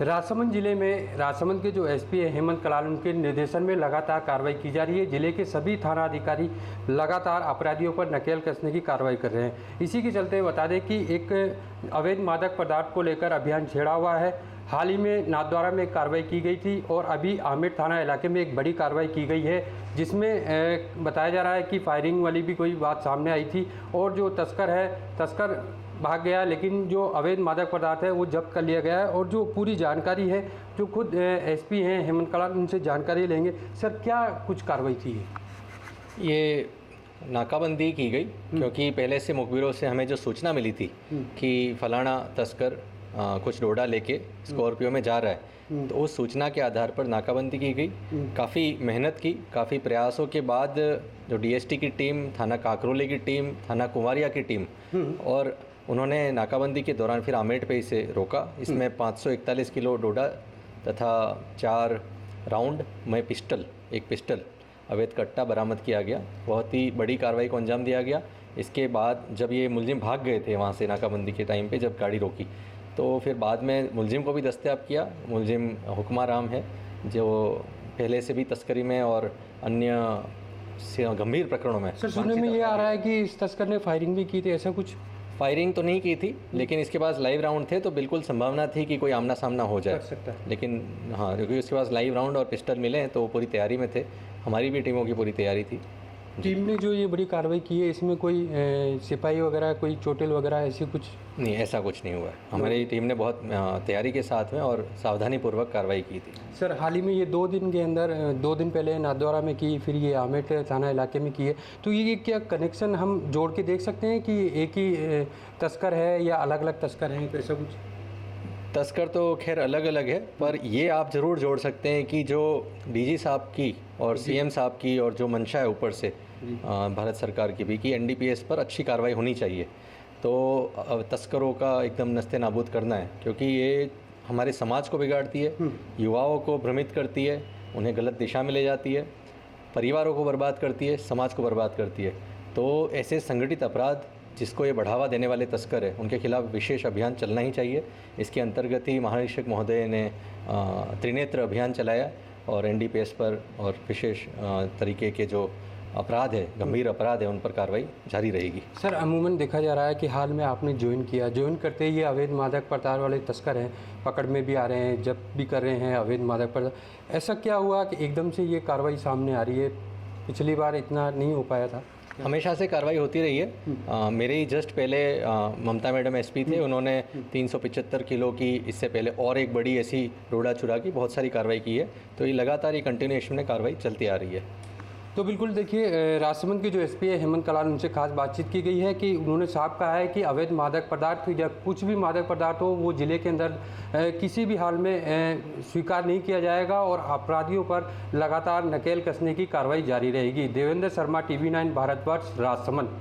राजसमंद जिले में राजसमंद के जो एसपी है हेमंत कलाल, उनके निर्देशन में लगातार कार्रवाई की जा रही है। जिले के सभी थाना अधिकारी लगातार अपराधियों पर नकेल कसने की कार्रवाई कर रहे हैं। इसी के चलते बता दें कि एक अवैध मादक पदार्थ को लेकर अभियान छेड़ा हुआ है। हाल ही में नाथद्वारा में एक कार्रवाई की गई थी और अभी आमेर थाना इलाके में एक बड़ी कार्रवाई की गई है, जिसमें बताया जा रहा है कि फायरिंग वाली भी कोई बात सामने आई थी और जो तस्कर भाग गया, लेकिन जो अवैध मादक पदार्थ है वो जब्त कर लिया गया है। और जो पूरी जानकारी है, जो खुद एसपी हैं हेमंत कलाल, उनसे जानकारी लेंगे। सर, क्या कुछ कार्रवाई की है? ये नाकाबंदी की गई क्योंकि पहले से मुखबिरों से हमें जो सूचना मिली थी कि फलाना तस्कर कुछ डोडा लेके स्कॉर्पियो में जा रहा है, तो उस सूचना के आधार पर नाकाबंदी की गई। काफ़ी मेहनत की, काफ़ी प्रयासों के बाद जो डीएसटी की टीम, थाना काकरोली की टीम, थाना कुमारिया की टीम और उन्होंने नाकाबंदी के दौरान फिर आमेट पे इसे रोका। इसमें 541 किलो डोडा तथा 4 राउंड में एक पिस्टल अवैध कट्टा बरामद किया गया। बहुत ही बड़ी कार्रवाई को अंजाम दिया गया। इसके बाद जब ये मुलजिम भाग गए थे वहाँ से नाकाबंदी के टाइम पे, जब गाड़ी रोकी, तो फिर बाद में मुलजिम को भी दस्तयाब किया। मुलजिम हुक्माराम है, जो पहले से भी तस्करी में और अन्य गंभीर प्रकरणों में। सर, सुनने में ये आ रहा है कि इस तस्कर ने फायरिंग भी की थी, ऐसा कुछ? फायरिंग तो नहीं की थी, लेकिन इसके पास लाइव राउंड थे, तो बिल्कुल संभावना थी कि कोई आमना सामना हो जाए। कर सकता है। लेकिन हाँ, क्योंकि उसके पास लाइव राउंड और पिस्टल मिले हैं तो वो पूरी तैयारी में थे। हमारी भी टीमों की पूरी तैयारी थी। टीम ने जो ये बड़ी कार्रवाई की है, इसमें कोई सिपाही वगैरह, कोई चोटिल वगैरह ऐसी कुछ? नहीं, ऐसा कुछ नहीं हुआ है। हमारी टीम ने बहुत तैयारी के साथ में और सावधानीपूर्वक कार्रवाई की थी। सर, हाल ही में ये 2 दिन के अंदर, 2 दिन पहले नाथद्वारा में की, फिर ये आमेट थाना इलाके में की है, तो ये क्या कनेक्शन हम जोड़ के देख सकते हैं कि एक ही तस्कर है या अलग अलग तस्कर हैं, ऐसा कुछ? तस्कर तो खैर अलग अलग है, पर ये आप ज़रूर जोड़ सकते हैं कि जो डीजी साहब की और सीएम साहब की और जो मंशा है ऊपर से भारत सरकार की भी, कि एनडीपीएस पर अच्छी कार्रवाई होनी चाहिए। तो तस्करों का एकदम नस्ते नाबूद करना है, क्योंकि ये हमारे समाज को बिगाड़ती है, युवाओं को भ्रमित करती है, उन्हें गलत दिशा में ले जाती है, परिवारों को बर्बाद करती है, समाज को बर्बाद करती है। तो ऐसे संगठित अपराध जिसको ये बढ़ावा देने वाले तस्कर है, उनके खिलाफ विशेष अभियान चलना ही चाहिए। इसके अंतर्गत ही महानिरीक्षक महोदय ने त्रिनेत्र अभियान चलाया और एनडीपीएस पर और विशेष तरीके के जो अपराध है, गंभीर अपराध है, उन पर कार्रवाई जारी रहेगी। सर, अमूमन देखा जा रहा है कि हाल में आपने ज्वाइन करते ही ये अवैध मादक पदार्थ वाले तस्कर हैं, पकड़ में भी आ रहे हैं, जब्त भी कर रहे हैं अवैध मादक पदार्थ। ऐसा क्या हुआ कि एकदम से ये कार्रवाई सामने आ रही है? पिछली बार इतना नहीं हो पाया था। हमेशा से कार्रवाई होती रही है। मेरे ही जस्ट पहले ममता मैडम एसपी थे, उन्होंने 375 किलो की इससे पहले और एक बड़ी ऐसी डोडा चुरा की बहुत सारी कार्रवाई की है। तो ये लगातार ये कंटिन्यूएशन में कार्रवाई चलती आ रही है। तो बिल्कुल देखिए, राजसमंद के जो एसपी है हेमंत कलाल, उनसे खास बातचीत की गई है कि उन्होंने साफ कहा है कि अवैध मादक पदार्थ या कुछ भी मादक पदार्थ हो, वो ज़िले के अंदर किसी भी हाल में स्वीकार नहीं किया जाएगा और अपराधियों पर लगातार नकेल कसने की कार्रवाई जारी रहेगी। देवेंद्र शर्मा, TV9 भारतवर्ष, राजसमंद।